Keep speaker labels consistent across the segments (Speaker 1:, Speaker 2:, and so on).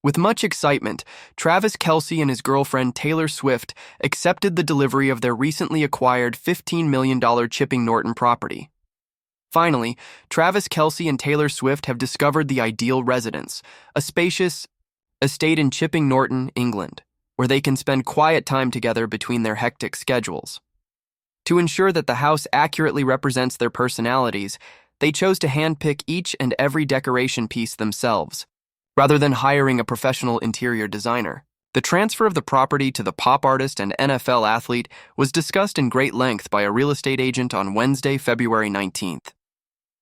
Speaker 1: With much excitement, Travis Kelce and his girlfriend Taylor Swift accepted the delivery of their recently acquired $15 million Chipping Norton property. Finally, Travis Kelce and Taylor Swift have discovered the ideal residence, a spacious estate in Chipping Norton, England, where they can spend quiet time together between their hectic schedules. To ensure that the house accurately represents their personalities, they chose to handpick each and every decoration piece themselves, rather than hiring a professional interior designer. The transfer of the property to the pop artist and NFL athlete was discussed in great length by a real estate agent on Wednesday, February 19th.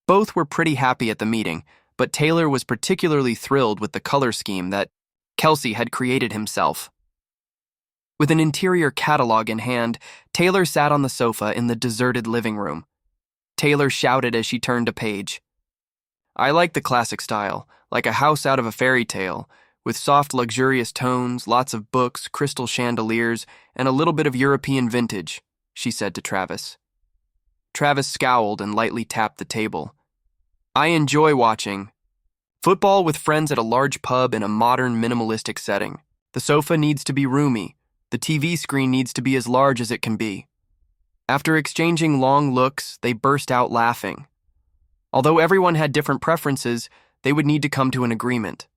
Speaker 1: Both were pretty happy at the meeting, but Taylor was particularly thrilled with the color scheme that Kelce had created himself. With an interior catalog in hand, Taylor sat on the sofa in the deserted living room. Taylor shouted as she turned a page. "I like the classic style, like a house out of a fairy tale, with soft, luxurious tones, lots of books, crystal chandeliers, and a little bit of European vintage," she said to Travis. Travis scowled and lightly tapped the table. "I enjoy watching football with friends at a large pub in a modern, minimalistic setting. The sofa needs to be roomy. The TV screen needs to be as large as it can be." After exchanging long looks, they burst out laughing. Although everyone had different preferences, they would need to come to an agreement.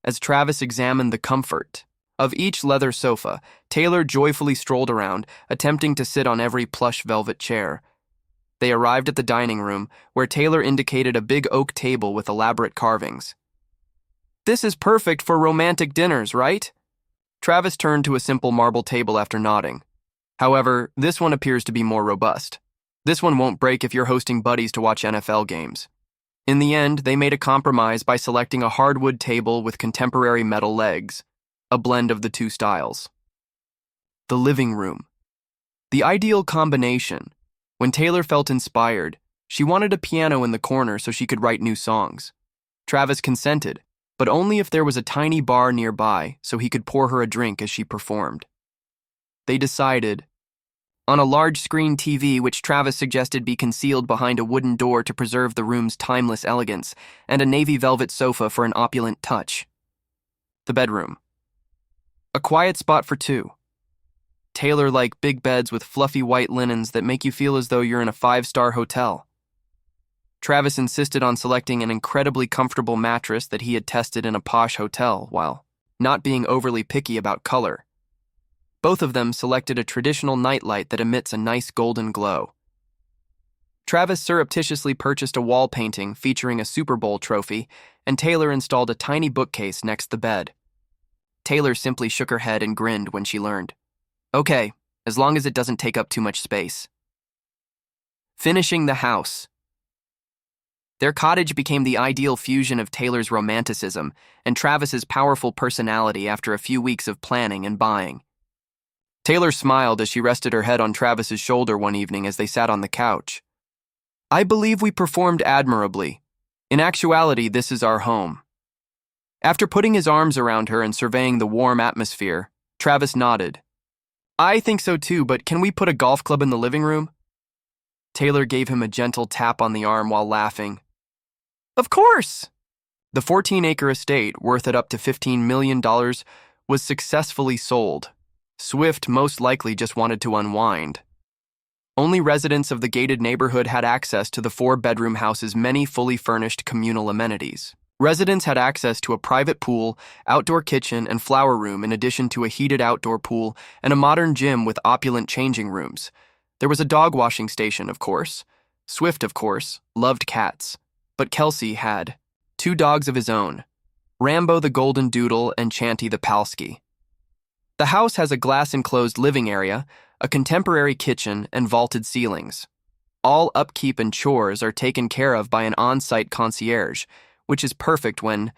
Speaker 1: As Travis examined the comfort of each leather sofa, Taylor joyfully strolled around, attempting to sit on every plush velvet chair. They arrived at the dining room, where Taylor indicated a big oak table with elaborate carvings. "This is perfect for romantic dinners, right?" Travis turned to a simple marble table after nodding. "However, this one appears to be more robust. This one won't break if you're hosting buddies to watch NFL games." In the end, they made a compromise by selecting a hardwood table with contemporary metal legs, a blend of the two styles. The living room. The ideal combination. When Taylor felt inspired, she wanted a piano in the corner so she could write new songs. Travis consented, but only if there was a tiny bar nearby so he could pour her a drink as she performed. They decided on a large-screen TV, which Travis suggested be concealed behind a wooden door to preserve the room's timeless elegance, and a navy velvet sofa for an opulent touch. The bedroom. A quiet spot for two. Taylor liked big beds with fluffy white linens that make you feel as though you're in a 5-star hotel. Travis insisted on selecting an incredibly comfortable mattress that he had tested in a posh hotel, while not being overly picky about color. Both of them selected a traditional nightlight that emits a nice golden glow. Travis surreptitiously purchased a wall painting featuring a Super Bowl trophy, and Taylor installed a tiny bookcase next the bed. Taylor simply shook her head and grinned when she learned. "Okay, as long as it doesn't take up too much space." Finishing the house. Their cottage became the ideal fusion of Taylor's romanticism and Travis's powerful personality after a few weeks of planning and buying. Taylor smiled as she rested her head on Travis's shoulder one evening as they sat on the couch. "I believe we performed admirably. In actuality, this is our home." After putting his arms around her and surveying the warm atmosphere, Travis nodded. "I think so too, but can we put a golf club in the living room?" Taylor gave him a gentle tap on the arm while laughing. "Of course!" The 14-acre estate, worth at up to $15 million, was successfully sold. Swift most likely just wanted to unwind. Only residents of the gated neighborhood had access to the 4-bedroom house's many fully furnished communal amenities. Residents had access to a private pool, outdoor kitchen, and flower room in addition to a heated outdoor pool and a modern gym with opulent changing rooms. There was a dog washing station, of course. Swift, of course, loved cats. But Kelce had 2 dogs of his own, Rambo the Golden Doodle and Chanty the Palsky. The house has a glass-enclosed living area, a contemporary kitchen, and vaulted ceilings. All upkeep and chores are taken care of by an on-site concierge, which is perfect when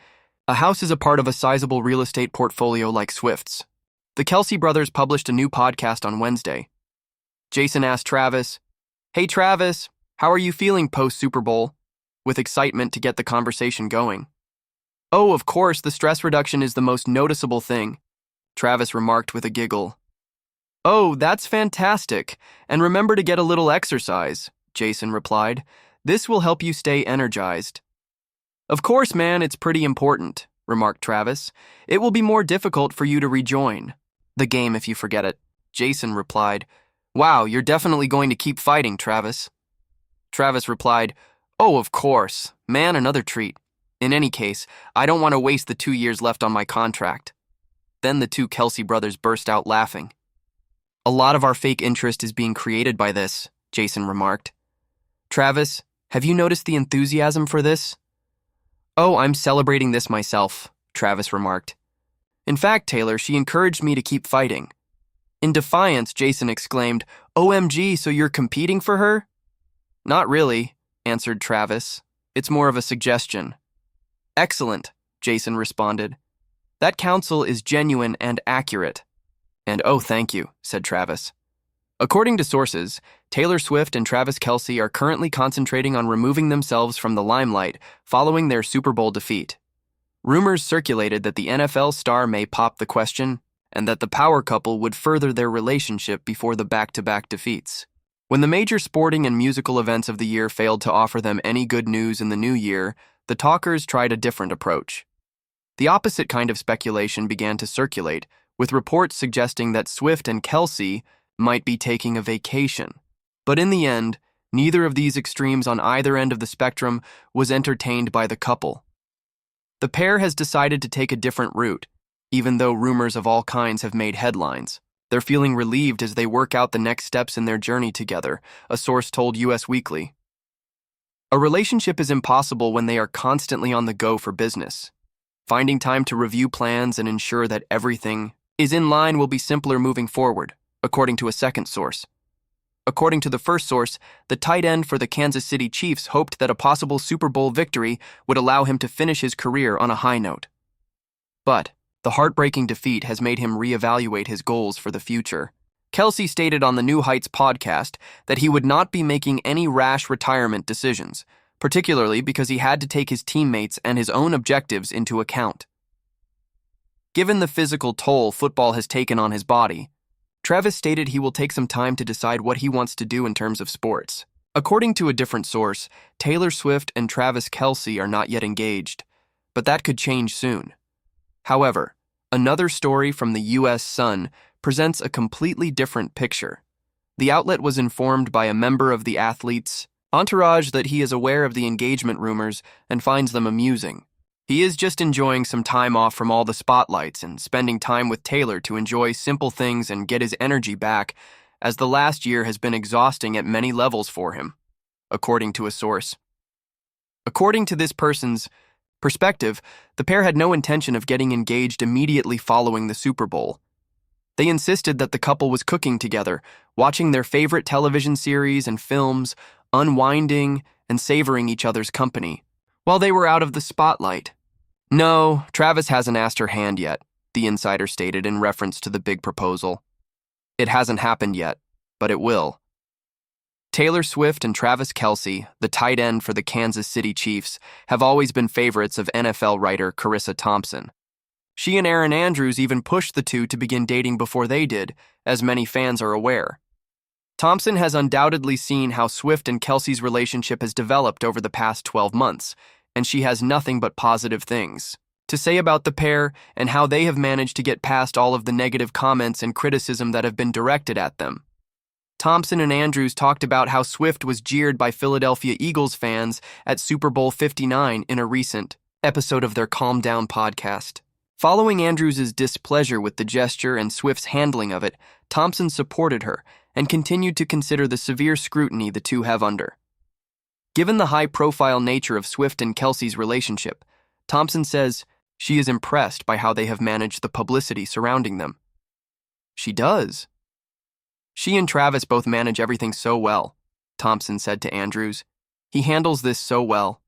Speaker 1: a house is a part of a sizable real estate portfolio like Swift's. The Kelce brothers published a new podcast on Wednesday. Jason asked Travis, "Hey Travis, how are you feeling post-Super Bowl?" with excitement to get the conversation going. "Oh, of course, the stress reduction is the most noticeable thing," Travis remarked with a giggle. "Oh, that's fantastic. And remember to get a little exercise," Jason replied. "This will help you stay energized." "Of course, man, it's pretty important," remarked Travis. "It will be more difficult for you to rejoin the game if you forget it." Jason replied, "Wow, you're definitely going to keep fighting, Travis." Travis replied, "Oh, of course. Man, another treat. In any case, I don't want to waste the 2 years left on my contract." Then the two Kelce brothers burst out laughing. "A lot of our fake interest is being created by this," Jason remarked. "Travis, have you noticed the enthusiasm for this?" "Oh, I'm celebrating this myself," Travis remarked. "In fact, Taylor, she encouraged me to keep fighting." In defiance, Jason exclaimed, "OMG, so you're competing for her?" "Not really," answered Travis. "It's more of a suggestion." "Excellent," Jason responded. "That counsel is genuine and accurate." "And oh, thank you," said Travis. According to sources, Taylor Swift and Travis Kelce are currently concentrating on removing themselves from the limelight following their Super Bowl defeat. Rumors circulated that the NFL star may pop the question and that the power couple would further their relationship before the back-to-back defeats. When the major sporting and musical events of the year failed to offer them any good news in the new year, the talkers tried a different approach. The opposite kind of speculation began to circulate, with reports suggesting that Swift and Kelce might be taking a vacation. But in the end, neither of these extremes on either end of the spectrum was entertained by the couple. The pair has decided to take a different route, even though rumors of all kinds have made headlines. They're feeling relieved as they work out the next steps in their journey together, a source told US Weekly. A relationship is impossible when they are constantly on the go for business. Finding time to review plans and ensure that everything is in line will be simpler moving forward, according to a second source. According to the first source, the tight end for the Kansas City Chiefs hoped that a possible Super Bowl victory would allow him to finish his career on a high note. But the heartbreaking defeat has made him reevaluate his goals for the future. Kelce stated on the New Heights podcast that he would not be making any rash retirement decisions, particularly because he had to take his teammates and his own objectives into account. Given the physical toll football has taken on his body, Travis stated he will take some time to decide what he wants to do in terms of sports. According to a different source, Taylor Swift and Travis Kelce are not yet engaged, but that could change soon. However, another story from the U.S. Sun presents a completely different picture. The outlet was informed by a member of the athlete's entourage that he is aware of the engagement rumors and finds them amusing. He is just enjoying some time off from all the spotlights and spending time with Taylor to enjoy simple things and get his energy back, as the last year has been exhausting at many levels for him, according to a source. According to this person's perspective, the pair had no intention of getting engaged immediately following the Super Bowl. They insisted that the couple was cooking together, watching their favorite television series and films, unwinding and savoring each other's company, while they were out of the spotlight. "No, Travis hasn't asked her hand yet," the insider stated in reference to the big proposal. "It hasn't happened yet, but it will." Taylor Swift and Travis Kelce, the tight end for the Kansas City Chiefs, have always been favorites of NFL writer Carissa Thompson. She and Erin Andrews even pushed the two to begin dating before they did, as many fans are aware. Thompson has undoubtedly seen how Swift and Kelce's relationship has developed over the past 12 months, and she has nothing but positive things to say about the pair and how they have managed to get past all of the negative comments and criticism that have been directed at them. Thompson and Andrews talked about how Swift was jeered by Philadelphia Eagles fans at Super Bowl 59 in a recent episode of their Calm Down podcast. Following Andrews' displeasure with the gesture and Swift's handling of it, Thompson supported her and continued to consider the severe scrutiny the two have under. Given the high-profile nature of Swift and Kelce's relationship, Thompson says she is impressed by how they have managed the publicity surrounding them. She does. "She and Travis both manage everything so well," Thompson said to Andrews. "He handles this so well.